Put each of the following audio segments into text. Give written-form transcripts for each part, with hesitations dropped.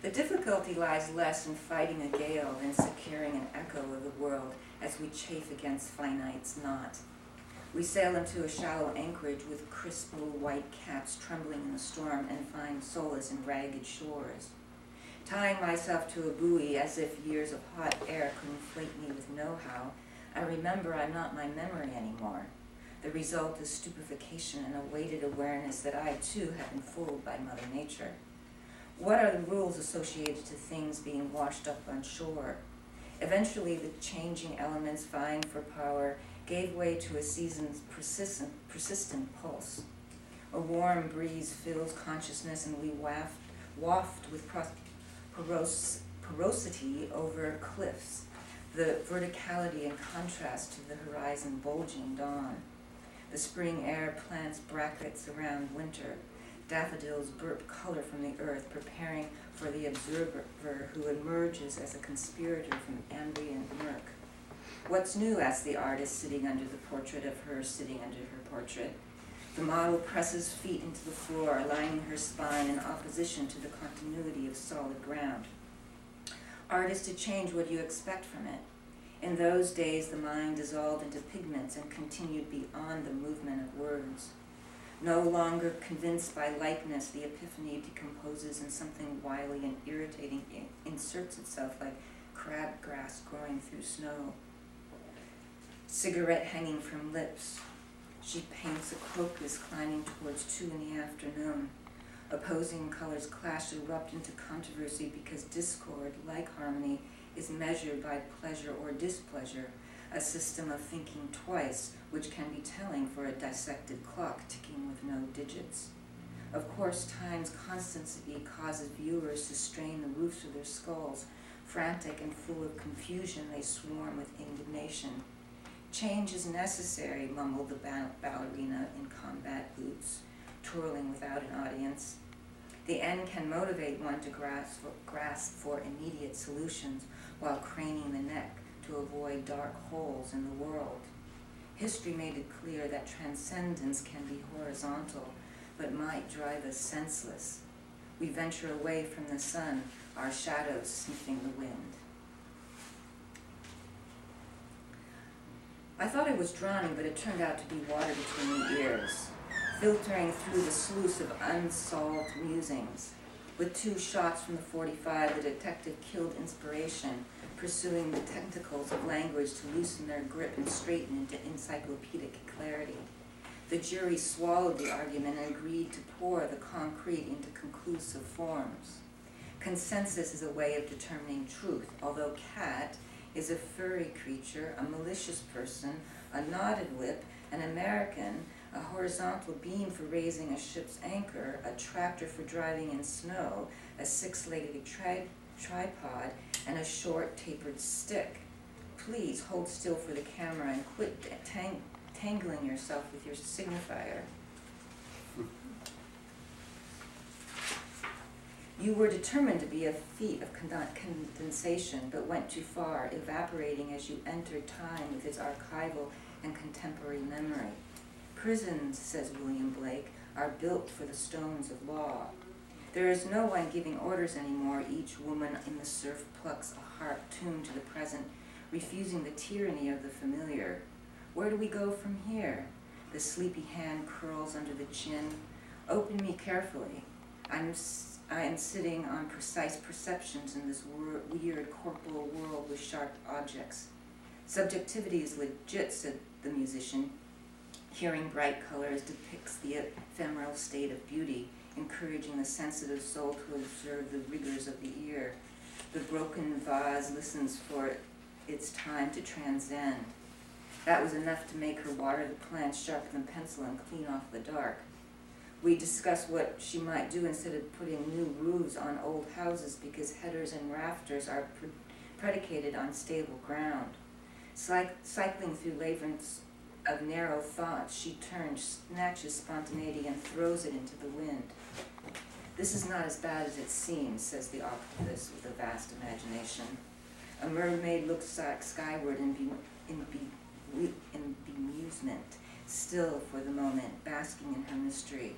The difficulty lies less in fighting a gale than securing an echo of the world as we chafe against finite's knot. We sail into a shallow anchorage with crisp little white caps trembling in the storm and find solace in ragged shores. Tying myself to a buoy as if years of hot air could inflate me with know-how, I remember I'm not my memory anymore. The result is stupefaction and a weighted awareness that I too have been fooled by Mother Nature. What are the rules associated to things being washed up on shore? Eventually, the changing elements vying for power gave way to a season's persistent pulse. A warm breeze fills consciousness, and we waft with porosity over cliffs, the verticality and contrast to the horizon bulging dawn. The spring air plants brackets around winter. Daffodils burp color from the earth, preparing for the observer who emerges as a conspirator from ambient murk. What's new? Asks the artist sitting under the portrait of her sitting under her portrait. The model presses feet into the floor, aligning her spine in opposition to the continuity of solid ground. Art is to change what you expect from it. In those days, the mind dissolved into pigments and continued beyond the movement of words. No longer convinced by likeness, the epiphany decomposes in something wily and irritating, inserts itself like crabgrass growing through snow. Cigarette hanging from lips. She paints a crocus climbing towards 2 in the afternoon. Opposing colors clash, erupt into controversy because discord, like harmony, is measured by pleasure or displeasure, a system of thinking twice, which can be telling for a dissected clock ticking with no digits. Of course, time's constancy causes viewers to strain the roofs of their skulls. Frantic and full of confusion, they swarm with indignation. Change is necessary, mumbled the ballerina in combat boots, twirling without an audience. The end can motivate one to grasp for immediate solutions while craning the neck to avoid dark holes in the world. History made it clear that transcendence can be horizontal, but might drive us senseless. We venture away from the sun, our shadows sniffing the wind. I thought I was drowning, but it turned out to be water between the ears, filtering through the sluice of unsolved musings. With 2 shots from the .45, the detective killed inspiration, pursuing the tentacles of language to loosen their grip and straighten into encyclopedic clarity. The jury swallowed the argument and agreed to pour the concrete into conclusive forms. Consensus is a way of determining truth, although Cat is a furry creature, a malicious person, a knotted whip, an American, a horizontal beam for raising a ship's anchor, a tractor for driving in snow, a 6-legged tripod, and a short tapered stick. Please hold still for the camera and quit tangling yourself with your signifier. You were determined to be a feat of condensation, but went too far, evaporating as you entered time with its archival and contemporary memory. Prisons, says William Blake, are built for the stones of law. There is no one giving orders anymore. Each woman in the surf plucks a harp tuned to the present, refusing the tyranny of the familiar. Where do we go from here? The sleepy hand curls under the chin. Open me carefully. I am sitting on precise perceptions in this weird corporal world with sharp objects. Subjectivity is legit, said the musician. Hearing bright colors depicts the ephemeral state of beauty, encouraging the sensitive soul to observe the rigors of the ear. The broken vase listens for its time to transcend. That was enough to make her water the plants, sharpen the pencil, and clean off the dark. We discussed what she might do instead of putting new roofs on old houses because headers and rafters are predicated on stable ground. Cycling through labyrinths of narrow thoughts, she turns, snatches spontaneity, and throws it into the wind. This is not as bad as it seems, says the octopus with a vast imagination. A mermaid looks skyward in bemusement, still for the moment, basking in her mystery.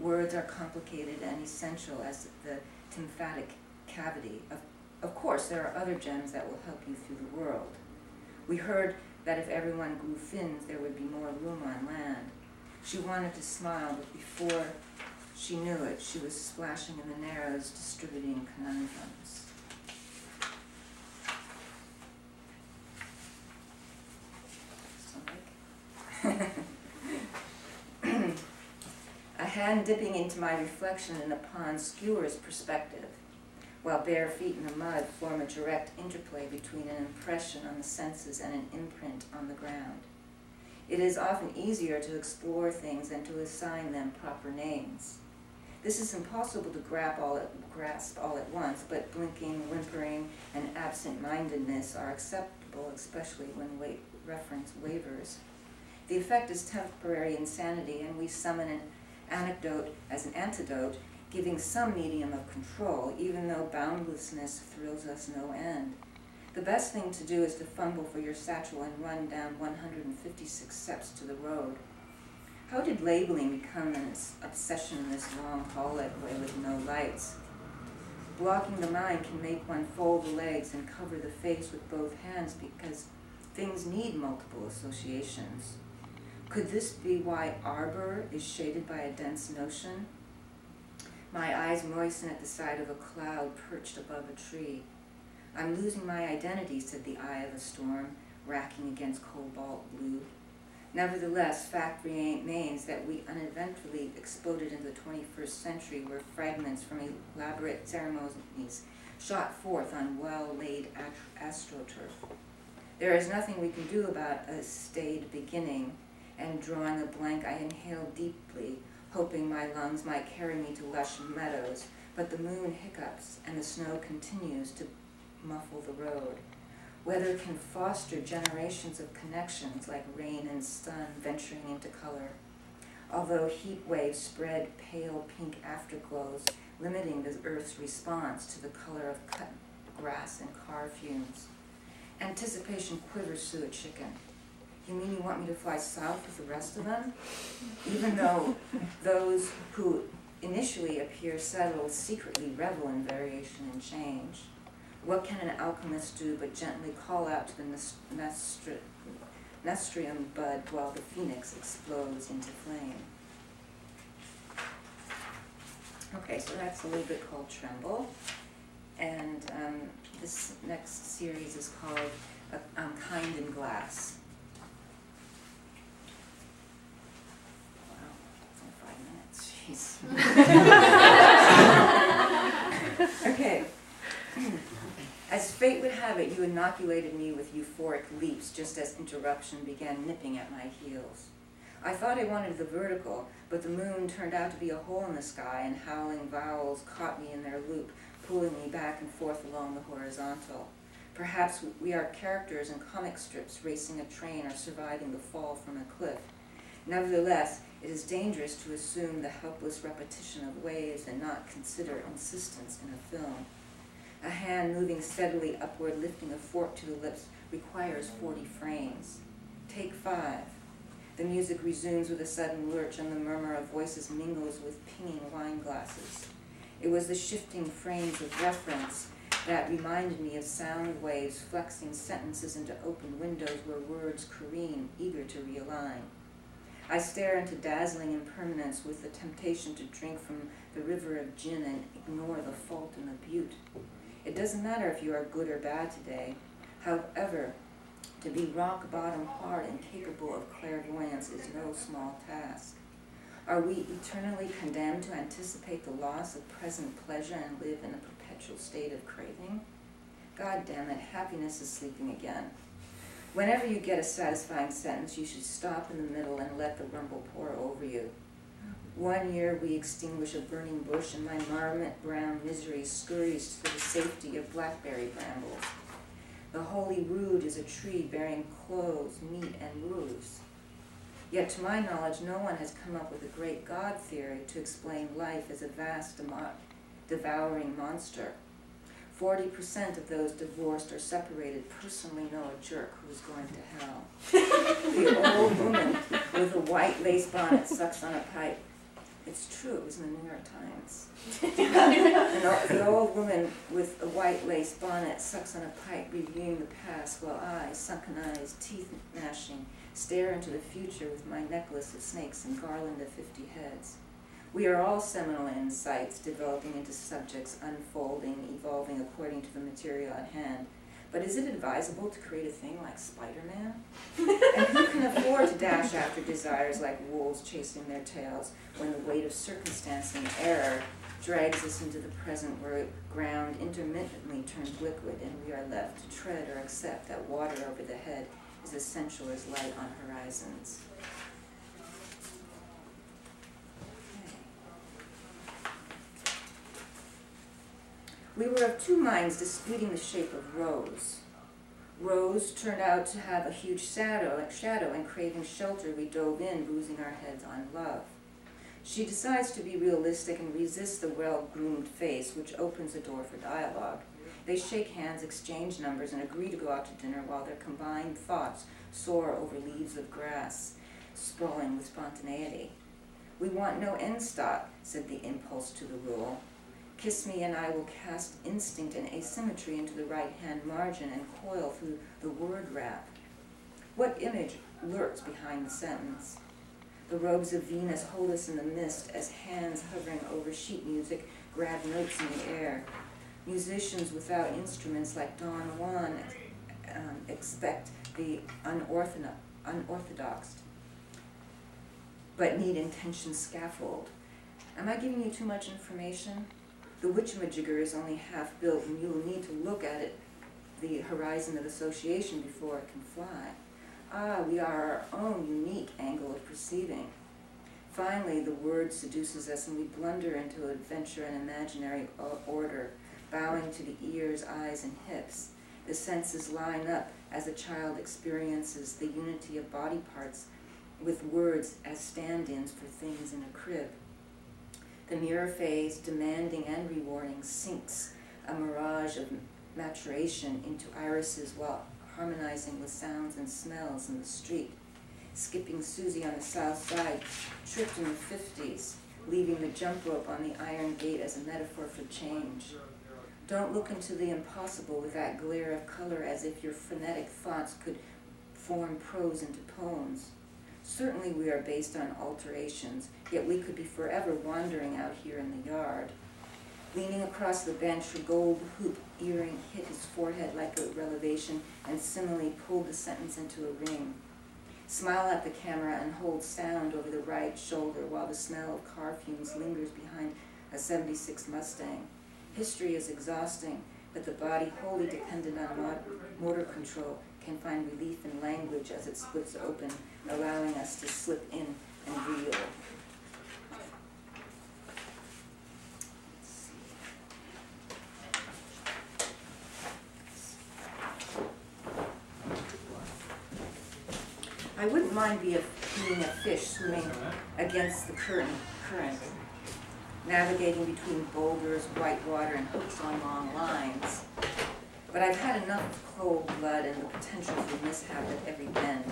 Words are complicated and essential as the cavity. Of course, there are other gems that will help you through the world. We heard that if everyone grew fins, there would be more room on land. She wanted to smile, but before she knew it, she was splashing in the narrows, distributing conundrums. A hand dipping into my reflection in the pond skewers perspective, while bare feet in the mud form a direct interplay between an impression on the senses and an imprint on the ground. It is often easier to explore things than to assign them proper names. This is impossible to grasp all at once, but blinking, whimpering, and absent-mindedness are acceptable, especially when reference wavers. The effect is temporary insanity, and we summon an anecdote as an antidote, giving some medium of control, even though boundlessness thrills us no end. The best thing to do is to fumble for your satchel and run down 156 steps to the road. How did labeling become an obsession in this long hallway with no lights? Blocking the mind can make one fold the legs and cover the face with both hands because things need multiple associations. Could this be why arbor is shaded by a dense notion? My eyes moisten at the sight of a cloud perched above a tree. I'm losing my identity, said the eye of a storm, racking against cobalt blue. Nevertheless, fact remains that we uneventfully exploded into the 21st century where fragments from elaborate ceremonies shot forth on well-laid astroturf. There is nothing we can do about a staid beginning, and drawing a blank, I inhaled deeply, hoping my lungs might carry me to lush meadows, but the moon hiccups and the snow continues to muffle the road. Weather can foster generations of connections like rain and sun venturing into color, although heat waves spread pale pink afterglows, limiting the Earth's response to the color of cut grass and car fumes. Anticipation quivers through a chicken. You mean you want me to fly south with the rest of them? Even though those who initially appear settled secretly revel in variation and change. What can an alchemist do but gently call out to the nasturtium bud while the phoenix explodes into flame? Okay, so that's a little bit called Tremble. And this next series is called Kind in Glass. It's only 5 minutes, jeez. Okay. As fate would have it, you inoculated me with euphoric leaps just as interruption began nipping at my heels. I thought I wanted the vertical, but the moon turned out to be a hole in the sky, and howling vowels caught me in their loop, pulling me back and forth along the horizontal. Perhaps we are characters in comic strips racing a train or surviving the fall from a cliff. Nevertheless, it is dangerous to assume the helpless repetition of waves and not consider insistence in a film. A hand moving steadily upward, lifting a fork to the lips, requires 40 frames. Take 5. The music resumes with a sudden lurch, and the murmur of voices mingles with pinging wine glasses. It was the shifting frames of reference that reminded me of sound waves flexing sentences into open windows where words careen, eager to realign. I stare into dazzling impermanence with the temptation to drink from the river of gin and ignore the fault and the beaut. It doesn't matter if you are good or bad today. However, to be rock bottom hard and capable of clairvoyance is no small task. Are we eternally condemned to anticipate the loss of present pleasure and live in a perpetual state of craving? God damn it, happiness is sleeping again. Whenever you get a satisfying sentence, you should stop in the middle and let the rumble pour over you. 1 year we extinguish a burning bush, and my marmot brown misery scurries to the safety of blackberry brambles. The holy rood is a tree bearing clothes, meat, and roofs. Yet to my knowledge, no one has come up with a great God theory to explain life as a vast, devouring monster. 40% of those divorced or separated personally know a jerk who is going to hell. The old woman with a white lace bonnet sucks on a pipe. It's true, it was in the New York Times. The old woman with a white lace bonnet sucks on a pipe, reviewing the past, while I, sunken eyes, teeth gnashing, stare into the future with my necklace of snakes and garland of 50 heads. We are all seminal insights, developing into subjects, unfolding, evolving according to the material at hand. But is it advisable to create a thing like Spider-Man? And who can afford to dash after desires like wolves chasing their tails when the weight of circumstance and error drags us into the present where ground intermittently turns liquid and we are left to tread or accept that water over the head is essential as light on horizons? We were of two minds disputing the shape of Rose. Rose turned out to have a huge shadow, and craving shelter, we dove in, boozing our heads on love. She decides to be realistic and resists the well-groomed face, which opens a door for dialogue. They shake hands, exchange numbers, and agree to go out to dinner while their combined thoughts soar over leaves of grass, sprawling with spontaneity. We want no end stop, said the impulse to the rule. Kiss me and I will cast instinct and asymmetry into the right-hand margin and coil through the word wrap. What image lurks behind the sentence? The robes of Venus hold us in the mist as hands hovering over sheet music grab notes in the air. Musicians without instruments like Don Juan expect the unorthodox, but need intention scaffold. Am I giving you too much information? The witchamajigger is only half built, and you will need to look at it, the horizon of association, before it can fly. We are our own unique angle of perceiving. Finally, the word seduces us, and we blunder into adventure and imaginary order, bowing to the ears, eyes, and hips. The senses line up as a child experiences the unity of body parts with words as stand-ins for things in a crib. The mirror phase, demanding and rewarding, sinks a mirage of maturation into irises while harmonizing with sounds and smells in the street. Skipping Susie on the south side, tripped in the 50s, leaving the jump rope on the iron gate as a metaphor for change. Don't look into the impossible with that glare of color as if your frenetic thoughts could form prose into poems. Certainly we are based on alterations, yet we could be forever wandering out here in the yard. Leaning across the bench, her gold hoop earring hit his forehead like a relevation and similarly pulled the sentence into a ring. Smile at the camera and hold sound over the right shoulder while the smell of car fumes lingers behind a 76 Mustang. History is exhausting, but the body, wholly dependent on motor control, can find relief in language as it splits open, allowing us to slip in and reel. I wouldn't mind being a fish swimming against the current, navigating between boulders, white water, and hooks on long lines. But I've had enough of cold blood and the potential for mishap at every bend.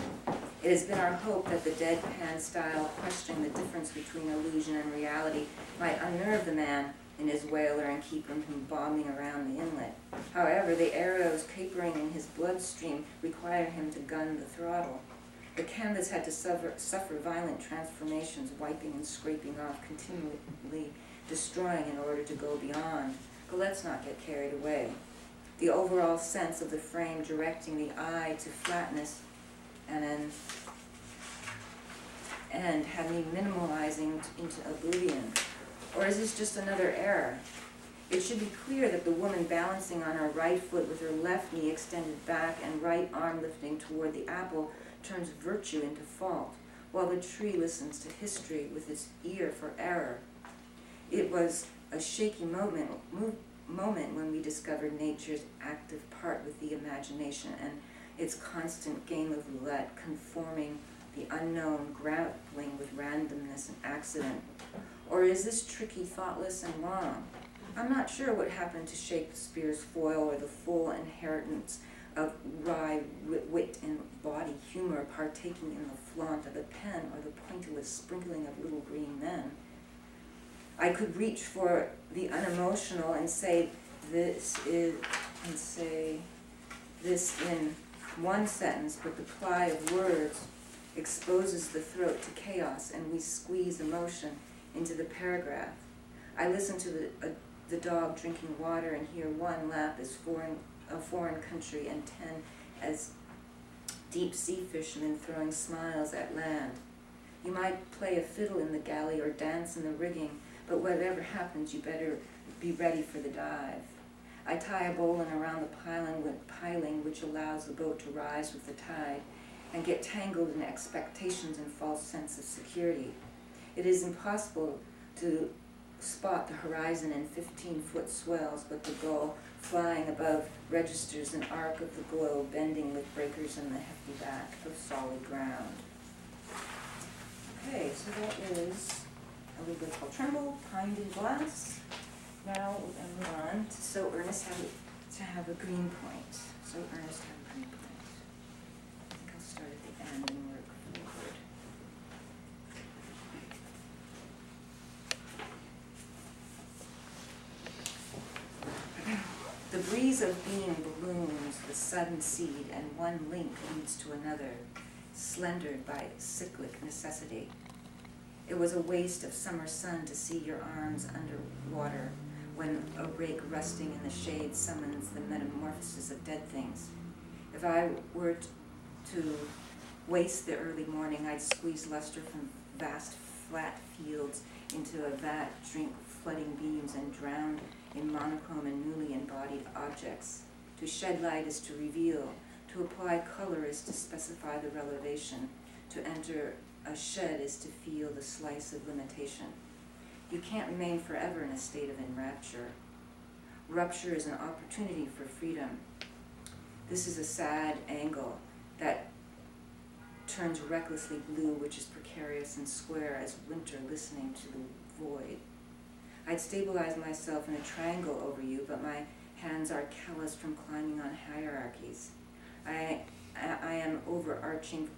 It has been our hope that the deadpan style questioning the difference between illusion and reality might unnerve the man in his whaler and keep him from bombing around the inlet. However, the arrows capering in his bloodstream require him to gun the throttle. The canvas had to suffer violent transformations, wiping and scraping off, continually destroying in order to go beyond. But let's not get carried away. The overall sense of the frame directing the eye to flatness and an end had me minimalizing into oblivion. Or is this just another error? It should be clear that the woman balancing on her right foot with her left knee extended back and right arm lifting toward the apple turns virtue into fault, while the tree listens to history with its ear for error. It was a shaky moment when we discovered nature's active part with the imagination and its constant game of roulette, conforming the unknown, grappling with randomness and accident. Or is this tricky, thoughtless, and wrong? I'm not sure what happened to Shakespeare's foil or the full inheritance of wry wit and bawdy humor partaking in the flaunt of a pen or the pointillist sprinkling of little green men. I could reach for the unemotional and say this in one sentence, but the ply of words exposes the throat to chaos, and we squeeze emotion into the paragraph. I listen to the dog drinking water and hear one lap as a foreign country and 10 as deep sea fishermen throwing smiles at land. You might play a fiddle in the galley or dance in the rigging, but whatever happens, you better be ready for the dive. I tie a bowline around the piling which allows the boat to rise with the tide, and get tangled in expectations and false sense of security. It is impossible to spot the horizon in 15-foot swells, but the gull flying above registers an arc of the globe bending with breakers in the hefty back of solid ground. Okay, so that is a little bit called Tremble, Pined in Glass. Now we're going to move on to So Earnest to have a green point. So Earnest have a green point. I think I'll start at the end and work forward. The breeze of being balloons the sudden seed, and one link leads to another, slendered by cyclic necessity. It was a waste of summer sun to see your arms under water, when a rake rusting in the shade summons the metamorphosis of dead things. If I were to waste the early morning, I'd squeeze luster from vast flat fields into a vat, drink flooding beams, and drown in monochrome and newly embodied objects. To shed light is to reveal, to apply color is to specify the relevation, to enter a shed is to feel the slice of limitation. You can't remain forever in a state of enrapture. Rupture is an opportunity for freedom. This is a sad angle that turns recklessly blue, which is precarious and square as winter listening to the void. I'd stabilize myself in a triangle over you, but my hands are calloused from climbing on hierarchies. Am I overarching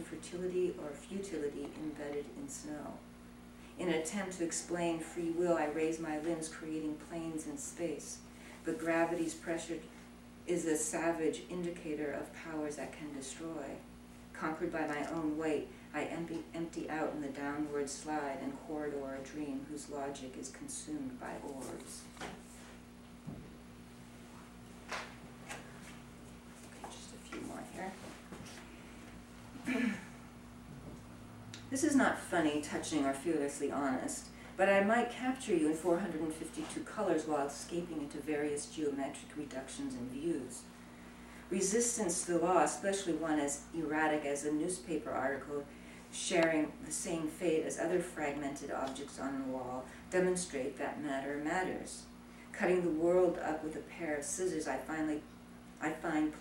fertility or futility embedded in snow? In an attempt to explain free will, I raise my limbs, creating planes in space. But gravity's pressure is a savage indicator of powers that can destroy. Conquered by my own weight, I empty out in the downward slide and corridor a dream whose logic is consumed by orbs. Okay, just a few more here. This is not funny, touching, or fearlessly honest, but I might capture you in 452 colors while escaping into various geometric reductions and views. Resistance to the law, especially one as erratic as a newspaper article sharing the same fate as other fragmented objects on the wall, demonstrate that matter matters. Cutting the world up with a pair of scissors, I find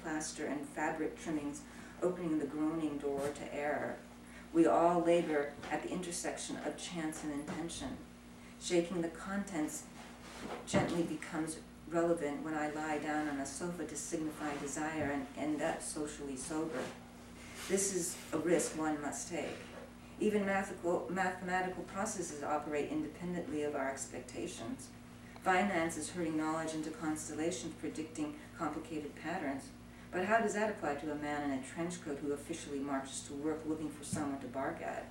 plaster and fabric trimmings opening the groaning door to error. We all labor at the intersection of chance and intention. Shaking the contents gently becomes relevant when I lie down on a sofa to signify desire and end up socially sober. This is a risk one must take. Even mathematical processes operate independently of our expectations. Finance is herding knowledge into constellations, predicting complicated patterns. But how does that apply to a man in a trench coat who officially marches to work looking for someone to bark at?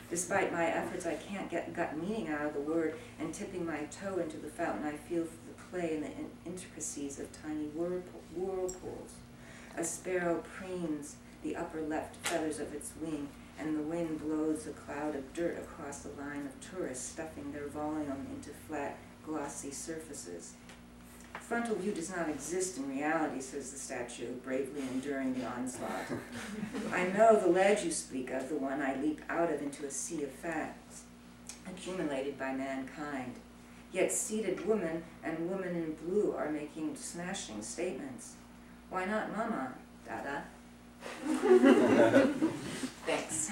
Despite my efforts, I can't get gut meaning out of the word, and tipping my toe into the fountain, I feel the play and the intricacies of tiny whirlpools. A sparrow preens the upper left feathers of its wing, and the wind blows a cloud of dirt across the line of tourists, stuffing their volume into flat, glossy surfaces. Frontal view does not exist in reality, says the statue, bravely enduring the onslaught. I know the ledge you speak of, the one I leap out of into a sea of facts, accumulated by mankind. Yet seated woman and woman in blue are making smashing statements. Why not Mama, Dada? Thanks.